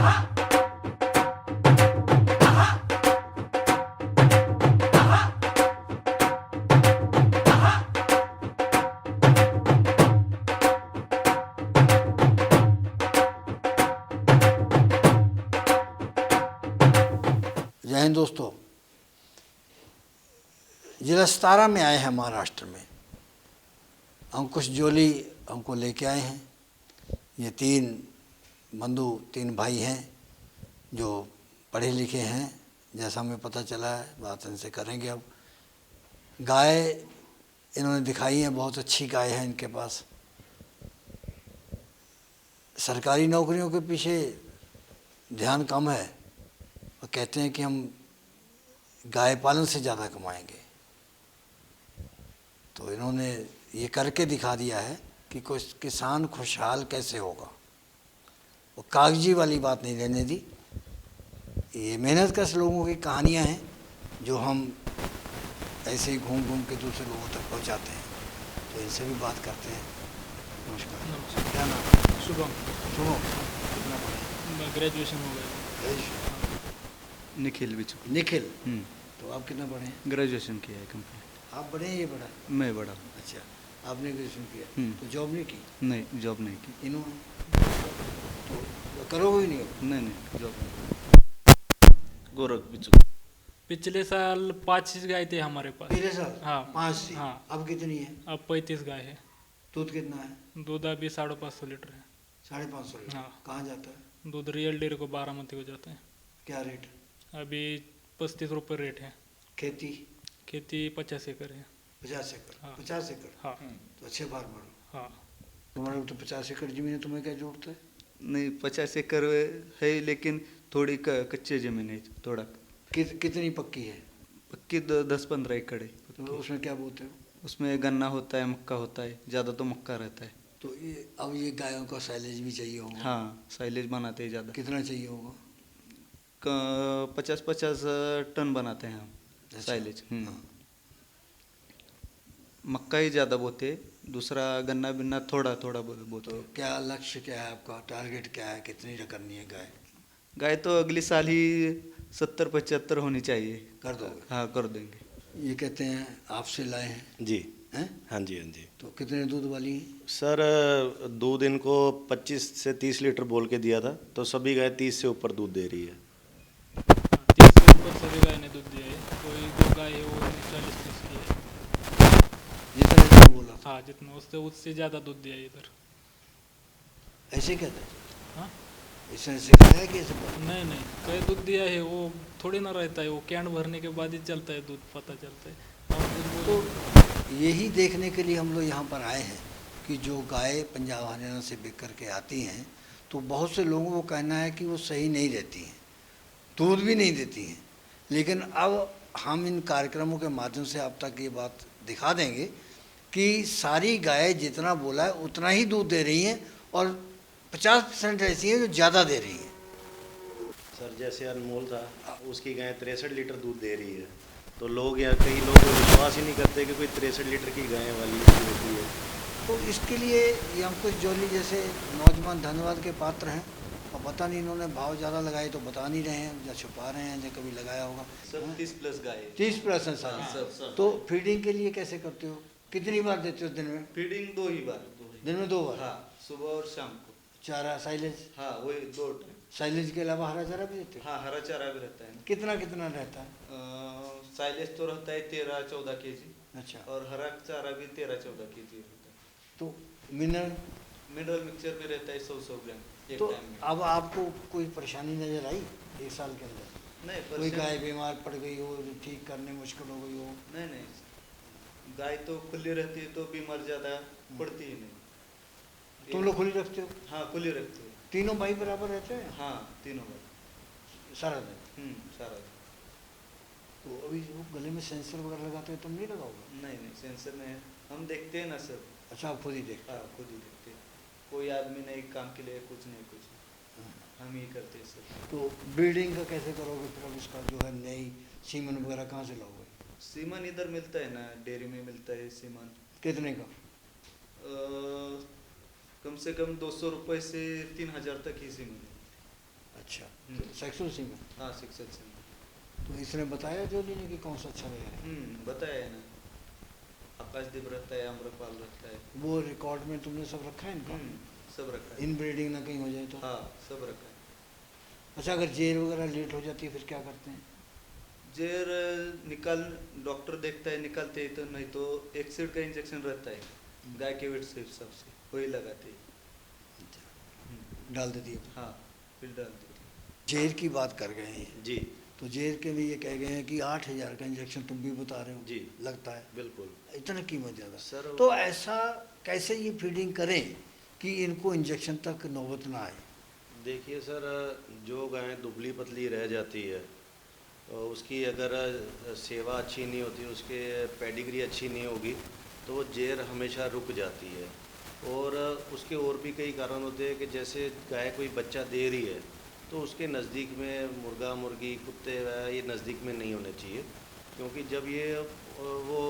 जय हिंद दोस्तों। जिला सतारा में आए हैं महाराष्ट्र में। अंकुश जोली हमको लेके आए हैं। ये तीन भाई हैं जो पढ़े लिखे हैं, जैसा हमें पता चला है। बात इनसे करेंगे। अब गाय इन्होंने दिखाई है, बहुत अच्छी गाय है इनके पास। सरकारी नौकरियों के पीछे ध्यान कम है और कहते हैं कि हम गाय पालन से ज़्यादा कमाएंगे। तो इन्होंने ये करके दिखा दिया है कि कुछ किसान खुशहाल कैसे होगा। वो कागजी वाली बात नहीं रहने दी। ये मेहनतकश लोगों की कहानियाँ हैं जो हम ऐसे ही घूम घूम के दूसरे लोगों तक पहुंचाते हैं। तो इनसे भी बात करते हैं। नमस्कार। क्या नाम है? शुभम। शुभम, कितना पढ़े? ग्रेजुएशन हो गया। ग्रेजुएशन। निखिल बिचू। निखिल, तो आप कितना पढ़े हैं? ग्रेजुएशन किया है कंप्लीट। आप बड़े हैं ये बड़ा? मैं बड़ा। अच्छा, आपने ग्रेजुएशन किया तो जॉब नहीं की? नहीं, जॉब नहीं की। इन्होंने तो करोगे भी नहीं? नहीं, जॉब नहीं। गोरख बिचू। पिछले साल 5 गाय थे हमारे पास। पिछले साल? हाँ। 5 थी। हाँ। अब कितनी है? अब 35 गाय है। दूध कितना है? दूध अभी 550 लीटर है। 550 लीटर? हाँ। कहाँ जाता है दूध रियल डेयरी को बारामती को जाता है। क्या रेट? अभी 35 रुपये रेट है। खेती? खेती 50 एकड़ है। 50 एकड़? हाँ। 50 एकड़? हाँ। तो अच्छे फार्मर हो। हाँ। तुम्हारे तो 50 एकड़ जमीन है, तुम्हें क्या जरूरत है? नहीं, 50 एकड़ है लेकिन थोड़ी कच्ची जमीन है थोड़ा। कितनी पक्की है? पक्की 10-15 एकड़ है। तो उसमें क्या बोते हो? उसमें गन्ना होता है, मक्का होता है, ज़्यादा तो मक्का रहता है। तो ये अब ये गायों का साइलेज भी चाहिए होगा? हाँ, साइलेज बनाते हैं ज़्यादा। कितना चाहिए होगा? 50-50 टन बनाते हैं हम अच्छा। साइलेज। हाँ। मक्का ही ज़्यादा बोते, दूसरा गन्ना बिन्ना थोड़ा थोड़ा बोते। तो क्या लक्ष्य क्या है आपका? टारगेट क्या है? कितनी करनी है गाय? गाय तो अगली साल ही 70-75 होनी चाहिए। कर दोगे? हाँ, कर देंगे। ये कहते हैं आपसे लाए हैं? जी हैं? हाँ जी, हाँ जी। तो कितने दूध वाली हैं? सर, दूध इनको 25 से 30 लीटर बोल के दिया था, तो सभी गाय 30 से ऊपर दूध दे रही है। 30 से ऊपर सभी गाय ने दूध दिया है। कोई 2 गाय है वो 40-30 की है। जितना जितना बोला था? हाँ, जितना उससे ज़्यादा दूध दिया है इधर। ऐसे कहते हैं? हाँ। इसने सिखाया कि ऐसे बोला? नहीं, कई दूध दिया है वो थोड़ी ना रहता है। वो कैन भरने के बाद ही चलता है दूध, पता चलता है। तो यही देखने के लिए हम लोग यहाँ पर आए हैं कि जो गाय पंजाब हरियाणा से बिक करके आती हैं, तो बहुत से लोगों को कहना है कि वो सही नहीं रहती हैं, दूध भी नहीं देती हैं। लेकिन अब हम इन कार्यक्रमों के माध्यम से आप तक ये बात दिखा देंगे कि सारी गाय जितना बोला है उतना ही दूध दे रही हैं और 50% ऐसी हैं जो ज़्यादा दे रही हैं। सर, जैसे अनमोल था, उसकी गाय 63 लीटर दूध दे रही है। तो लोग या कई लोग विश्वास ही नहीं करते कि कोई 63 लीटर की गाय वाली होती है। तो इसके लिए ये अंकुश जोली जैसे नौजवान धन्यवाद के पात्र हैं। और पता नहीं इन्होंने भाव ज़्यादा लगाए तो बता नहीं रहे हैं, या छुपा रहे हैं, या कभी लगाया होगा। सब 30+ गाय है। 30% साल। तो फीडिंग के लिए कैसे करते हो? कितनी बार देते हो दिन में? फीडिंग 2 ही बार। दिन में 2 बार? हाँ, सुबह और शाम को। चारा साइलेज? हाँ, वही 2 टाइम। साइलेज के अलावा हरा चारा भी देते हो? हाँ, हरा चारा भी रहता है। कितना कितना रहता है? साइलेज तो रहता है 13-14 केजी। अच्छा। और हरा चारा भी 13-14 केजी रहता है। तो मिनरल मिनरल मिक्सचर में रहता है 100 ग्राम एक तो टाइम में। अब आपको कोई परेशानी नज़र आई 1 साल के अंदर? नहीं, कोई गाय बीमार पड़ गई हो, ठीक करने मुश्किल हो गई हो? नहीं, गाय तो खुली रहती है तो बीमार ज़्यादा पड़ती ही नहीं। तुम लोग खुली रखते हो? हाँ, खुली रखते हो। तीनों भाई बराबर रहते हैं? हाँ, तीनों बार। सारा दिन? सारा। तो अभी वो गले में सेंसर वगैरह लगाते हैं, तुम नहीं लगाओगे? नहीं, सेंसर नहीं है। हम देखते हैं ना सर। अच्छा, आप खुद ही देखते? हाँ, खुद ही देखते हैं। कोई आदमी नहीं काम के लिए, कुछ नहीं कुछ। हम ही करते हैं सर। तो ब्रीडिंग का कैसे करोगे फिर? अब इसका जो है नई सीमन वगैरह कहाँ से लाओगे? सीमन इधर मिलता है ना, डेयरी में मिलता है सीमन। कितने का? कम से कम 200 रुपये से 3000 तक ही सीमन है। अच्छा, हम्म। Sexual cement. हाँ, शिक्षक से। तो इसने बताया जोली ने कि कौन सा अच्छा रहेगा? बताया है ना, आकाशदीप रहता है, आम्रपाल रहता है। वो रिकॉर्ड में तुमने सब रखा है इनका? सब रखा है। इन ब्रीडिंग ना कहीं हो जाए तो? हाँ, सब रखा है। अच्छा, अगर जेर वगैरह लेट हो जाती है फिर क्या करते हैं? जेर निकाल, डॉक्टर देखता है, निकालते ही तो, नहीं तो एक्सिड का इंजेक्शन रहता है गाय के वेट से हिसाब से, वही लगाते हैं। डाल देती है? हाँ, फिर डाल देते हैं। जेर की बात कर गए हैं, जी तो जेर के लिए ये कह गए हैं कि 8,000 का इंजेक्शन तुम भी बता रहे हो जी लगता है, बिल्कुल इतना कीमत ज़्यादा। सर। तो ऐसा कैसे ये फीडिंग करें कि इनको इंजेक्शन तक नौबत ना आए? देखिए सर, जो गाय दुबली पतली रह जाती है तो उसकी अगर सेवा अच्छी नहीं होती, उसके पेडिग्री अच्छी नहीं होगी, तो वो जेर हमेशा रुक जाती है। और उसके और भी कई कारण होते हैं कि जैसे गाय कोई बच्चा दे रही है तो उसके नज़दीक में मुर्गा मुर्गी कुत्ते ये नज़दीक में नहीं होने चाहिए, क्योंकि जब ये वो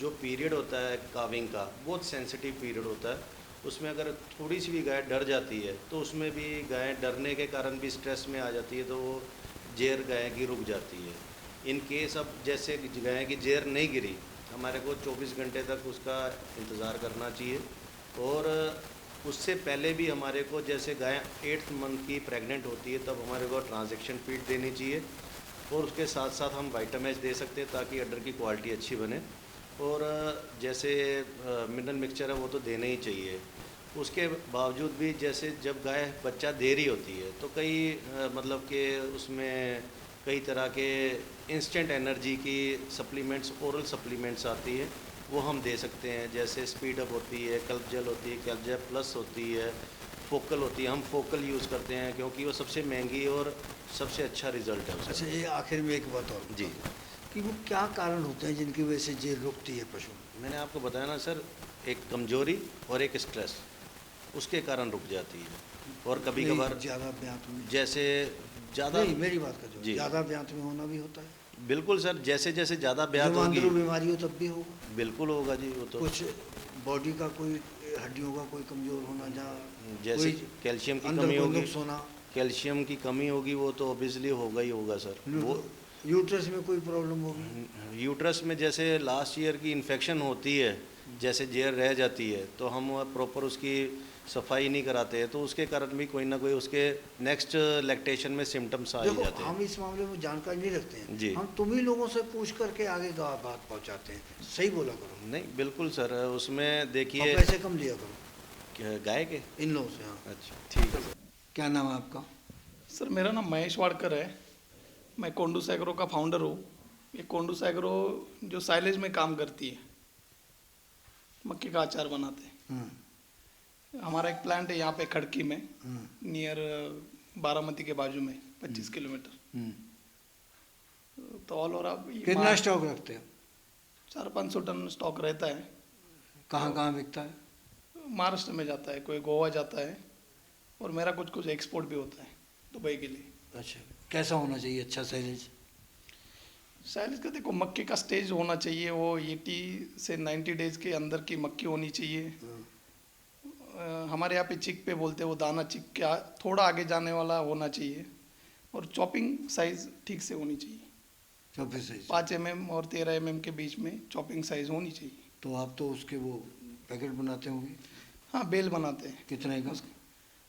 जो पीरियड होता है काविंग का, बहुत सेंसिटिव पीरियड होता है। उसमें अगर थोड़ी सी भी गाय डर जाती है तो उसमें भी गाय डरने के कारण भी स्ट्रेस में आ जाती है, तो वो जेर गाय की रुक जाती है। इन केस अब जैसे गाय की जेर नहीं गिरी, हमारे को 24 घंटे तक उसका इंतज़ार करना चाहिए। और उससे पहले भी हमारे को, जैसे गाय 8th मंथ की प्रेग्नेंट होती है तब हमारे को ट्रांजैक्शन फीड देनी चाहिए, और उसके साथ साथ हम वाइटामिन्स दे सकते हैं ताकि अडर की क्वालिटी अच्छी बने। और जैसे मिनरल मिक्सचर है वो तो देना ही चाहिए। उसके बावजूद भी जैसे जब गाय बच्चा दे रही होती है तो कई मतलब कि उसमें कई तरह के इंस्टेंट एनर्जी की सप्लीमेंट्स, ओरल सप्लीमेंट्स आती है, वो हम दे सकते हैं। जैसे स्पीड अप होती है, कल्प जेल होती है, कल्प जेल प्लस होती है, फोकल होती है। हम फोकल यूज़ करते हैं क्योंकि वो सबसे महंगी और सबसे अच्छा रिजल्ट है उसका। अच्छा, ये आखिर में एक बात और जी, कि वो क्या कारण होते हैं जिनकी वजह से जेर रुकती है पशु? मैंने आपको बताया ना सर, एक कमजोरी और एक स्ट्रेस, उसके कारण रुक जाती है। और कभी कभार ज़्यादा ब्यात में, जैसे ज़्यादा, नहीं मेरी बात कर, जी। ज़्यादा ब्यात में होना भी होता है। बिल्कुल सर, जैसे जैसे ज़्यादा ब्यात जब होगी, अंदरू बीमारी हो तब भी होगा। बिल्कुल होगा जी। वो तो कुछ बॉडी का कोई हड्डियों का कोई कमजोर होना, जहाँ जैसे कोई कैल्शियम की अंदर कमी कोई होगी, नुक्स होना, कैल्शियम की कमी होगी, वो तो ऑब्वियसली होगा ही होगा सर। वो यूट्रस में कोई प्रॉब्लम होगी, यूट्रस में जैसे लास्ट ईयर की इन्फेक्शन होती है, जैसे जेर रह जाती है तो हम प्रॉपर उसकी सफाई नहीं कराते हैं, तो उसके कारण भी कोई ना कोई उसके नेक्स्ट लैक्टेशन में सिम्टम्स आ ही देखो जाते हैं। हम इस मामले में जानकारी नहीं रखते हैं जी। हम तुम ही लोगों से पूछ करके आगे बात पहुंचाते हैं, सही बोला करो। नहीं बिल्कुल सर, उसमें और देखिए पैसे कम लिया करो गाय के। इन लोगों से। हाँ, अच्छा ठीक है सर। क्या नाम है आपका? सर मेरा नाम महेश वाडकर है, मैं कोंडूस एग्रो का फाउंडर हूँ। ये कोंडूस एग्रो जो साइलेज में काम करती है, मक्के का अचार बनाते हैं। हमारा एक प्लांट है यहाँ पे खड़की में, नियर बारामती के बाजू में, 25 किलोमीटर। तो ऑल ओवर आप कितना स्टॉक रखते हो? 400-500 टन स्टॉक रहता है। कहाँ कहाँ बिकता है? महाराष्ट्र में जाता है, कोई गोवा जाता है, और मेरा कुछ कुछ एक्सपोर्ट भी होता है दुबई के लिए। अच्छा, कैसा होना चाहिए अच्छा साइलेज? साइलेज का देखो, मक्के का स्टेज होना चाहिए, वो 80 से 90 डेज के अंदर की मक्की होनी चाहिए। हमारे यहाँ पे चिक पे बोलते हैं, वो दाना चिक के थोड़ा आगे जाने वाला होना चाहिए, और चॉपिंग साइज ठीक से होनी चाहिए। 5 mm और 13 mm के बीच में चॉपिंग साइज होनी चाहिए। तो आप तो उसके वो पैकेट बनाते होंगे? हाँ, बेल बनाते हैं। कितने का?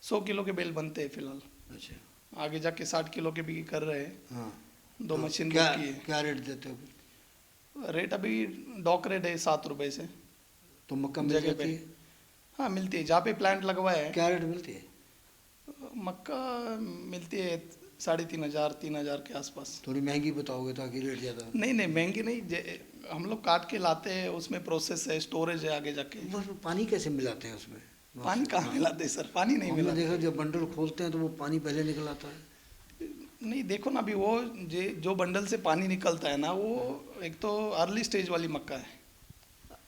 100 किलो के बेल बनते हैं फिलहाल। अच्छा, आगे जाके 60 किलो के भी कर रहे हैं। हाँ। 2 मशीन क्या की है। क्या रेट देते हो? रेट अभी डॉक रेट है 7 रुपये से। तो मक्का मिल जगह जाती पे। है? हाँ मिलती है, जहाँ पे प्लांट लगवाया है। क्या रेट मिलती है? मक्का मिलती है 3,500-3,000 के आसपास। थोड़ी महंगी बताओगे ताकि रेट ज़्यादा। नहीं नहीं, महंगी नहीं, हम लोग काट के लाते हैं, उसमें प्रोसेस है, स्टोरेज है आगे जाके। बस पानी कैसे मिलाते हैं उसमें? पानी कहाँ मिलाते हैं सर, पानी नहीं हमने मिलाते। देखा जब बंडल खोलते हैं तो वो पानी पहले निकल आता है। नहीं देखो ना, अभी वो जो बंडल से पानी निकलता है ना, वो एक तो अर्ली स्टेज वाली मक्का है।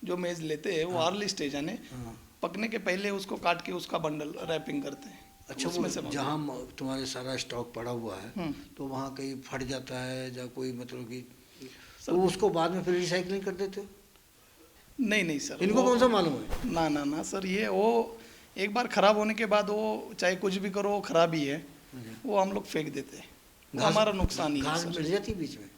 जो मेज लेते हैं वो अर्ली स्टेज है, यानी पकने के पहले उसको काट के उसका बंडल रैपिंग करते हैं। अच्छा, उसमें वो से जहाँ तुम्हारे सारा स्टॉक पड़ा हुआ है तो वहाँ कहीं फट जाता है या कोई मतलब कि, तो उसको बाद में फिर रिसाइकलिंग कर देते हो? नहीं नहीं सर, इनको कौन सा मालूम है? ना ना ना सर, ये वो एक बार ख़राब होने के बाद वो चाहे कुछ भी करो वो ख़राब ही है। वो हम लोग फेंक देते हैं, वो घास- हमारा नुकसान ही है घास सर। मिल जाती है बीच में,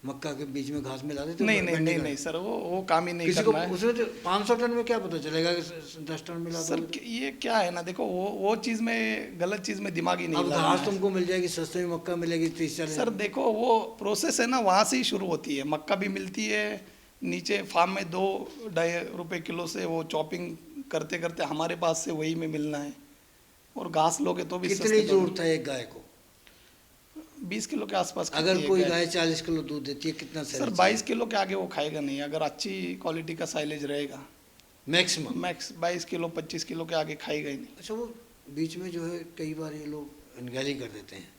मक्का के बीच में घास मिला देते हो नहीं नहीं गड्ढे नहीं का? नहीं सर, वो काम ही नहीं किसी को करना है उसमें तो 500 टन में क्या पता चलेगा कि 10 टन मिला सर। दोगे? ये क्या है ना, देखो वो चीज़ में, गलत चीज़ में दिमाग ही नहीं अब लगाना घास है। तुमको मिल जाएगी सस्ते में, मक्का मिलेगी 30-40। सर देखो, वो प्रोसेस है ना, वहाँ से ही शुरू होती है। मक्का भी मिलती है नीचे फार्म में, 2-2.5 रुपये किलो से वो चॉपिंग करते करते हमारे पास से वही में मिलना है। और घास लोगे तो भी कितनी सस्ते जरूरत है एक गाय को? 20 किलो के आसपास खाती अगर है कोई गाय। गाय 40 किलो दूध देती है, कितना सर 22 किलो के आगे वो खाएगा नहीं, अगर अच्छी क्वालिटी का साइलेज रहेगा। मैक्सिमम? मैक्स 22 किलो 25 किलो के आगे खाएगा ही नहीं। अच्छा, वो बीच में जो है कई बार ये लोग अनगैली कर देते हैं,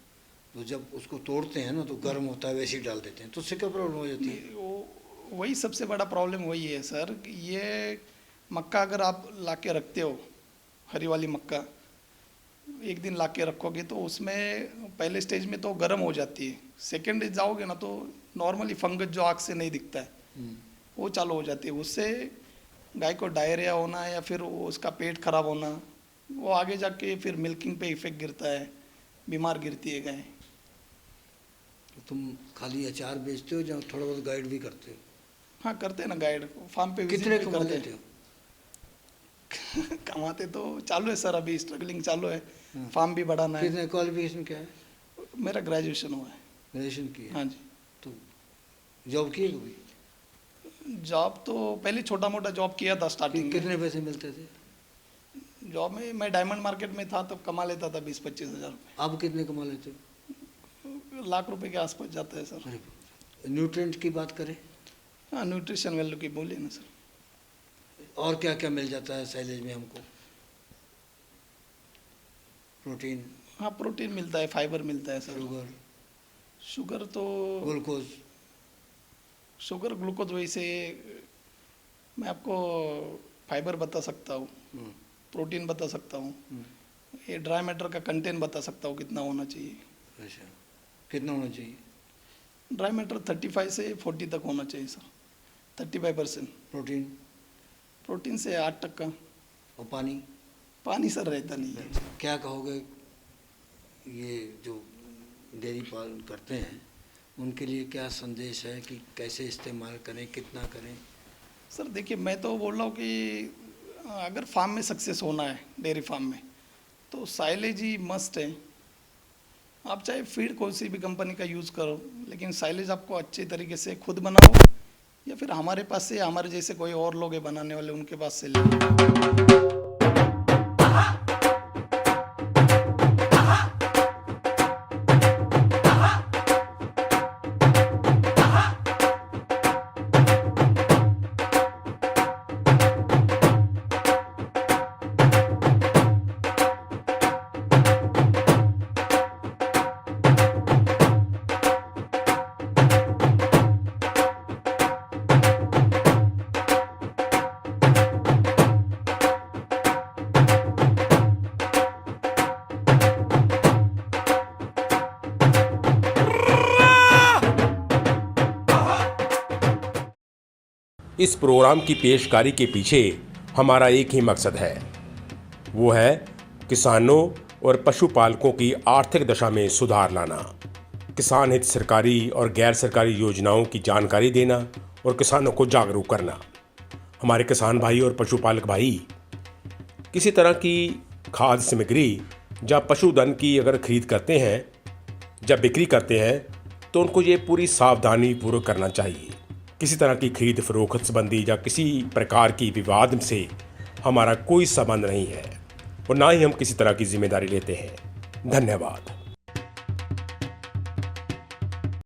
तो जब उसको तोड़ते हैं ना तो गर्म होता है, वैसे ही डाल देते हैं, तो उससे क्या प्रॉब्लम हो जाती है? वही सबसे बड़ा प्रॉब्लम वही है सर। ये मक्का अगर आप ला के रखते हो, हरी वाली मक्का एक दिन ला के रखोगे तो उसमें पहले स्टेज में तो गर्म हो जाती है, सेकेंड स्टेज जाओगे ना तो नॉर्मली फंगस जो आँख से नहीं दिखता है वो चालू हो जाती है। उससे गाय को डायरिया होना या फिर उसका पेट खराब होना, वो आगे जाके फिर मिल्किंग पे इफेक्ट गिरता है, बीमार गिरती है गाय। तो तुम खाली अचार बेचते हो या थोड़ा बहुत गाइड भी करते हो? हाँ करते हैं ना गाइड, फार्म पे कितने visit भी कमा करते लेते हो? कमाते तो चालू है सर, अभी स्ट्रगलिंग चालू है, फार्म भी बढ़ाना है। कितने क्वालिफिकेशन क्या है? मेरा ग्रेजुएशन हुआ है। ग्रेजुएशन की है? हाँ जी। तो जॉब की है कभी? जॉब तो पहले छोटा मोटा जॉब किया था स्टार्टिंग में। कितने पैसे मिलते थे? जॉब में मैं डायमंड मार्केट में था तब कमा लेता था 20-25 हज़ार रुपये। अब कितने कमा लेते हो? लाख रुपए के आसपास जाता है सर। अरे, न्यूट्रिएंट की बात करें, हाँ न्यूट्रिशन वैल्यू की बोलिए ना सर। और क्या क्या मिल जाता है साइलेज में हमको? प्रोटीन, हाँ प्रोटीन मिलता है, फाइबर मिलता है सर। शुगर, शुगर तो ग्लूकोज? शुगर ग्लूकोज वैसे मैं आपको फाइबर बता सकता हूँ, प्रोटीन बता सकता हूँ, ये ड्राई मैटर का कंटेंट बता सकता हूँ कितना होना चाहिए। अच्छा, कितना होना चाहिए? ड्राई मैटर 35 से 40 तक होना चाहिए सर, 35%। प्रोटीन? प्रोटीन से 8%। और पानी? पानी सर रहता नहीं है। क्या कहोगे ये जो डेयरी पालन करते हैं उनके लिए क्या संदेश है कि कैसे इस्तेमाल करें, कितना करें? सर देखिए, मैं तो बोल रहा हूँ कि अगर फार्म में सक्सेस होना है, डेयरी फार्म में, तो साइलेज ही मस्ट है। आप चाहे फीड कोई सी भी कंपनी का यूज़ करो, लेकिन साइलेज आपको अच्छे तरीके से खुद बनाओ या फिर हमारे पास से, हमारे जैसे कोई और लोग हैं बनाने वाले, उनके पास से ले। इस प्रोग्राम की पेशकारी के पीछे हमारा एक ही मकसद है, वो है किसानों और पशुपालकों की आर्थिक दशा में सुधार लाना, किसान हित सरकारी और गैर सरकारी योजनाओं की जानकारी देना और किसानों को जागरूक करना। हमारे किसान भाई और पशुपालक भाई किसी तरह की खाद्य सामग्री या पशुधन की अगर खरीद करते हैं, जब बिक्री करते हैं, तो उनको ये पूरी सावधानी पूर्वक करना चाहिए। किसी तरह की खरीद फरोख्त संबंधी या किसी प्रकार की विवाद से हमारा कोई संबंध नहीं है और ना ही हम किसी तरह की जिम्मेदारी लेते हैं। धन्यवाद।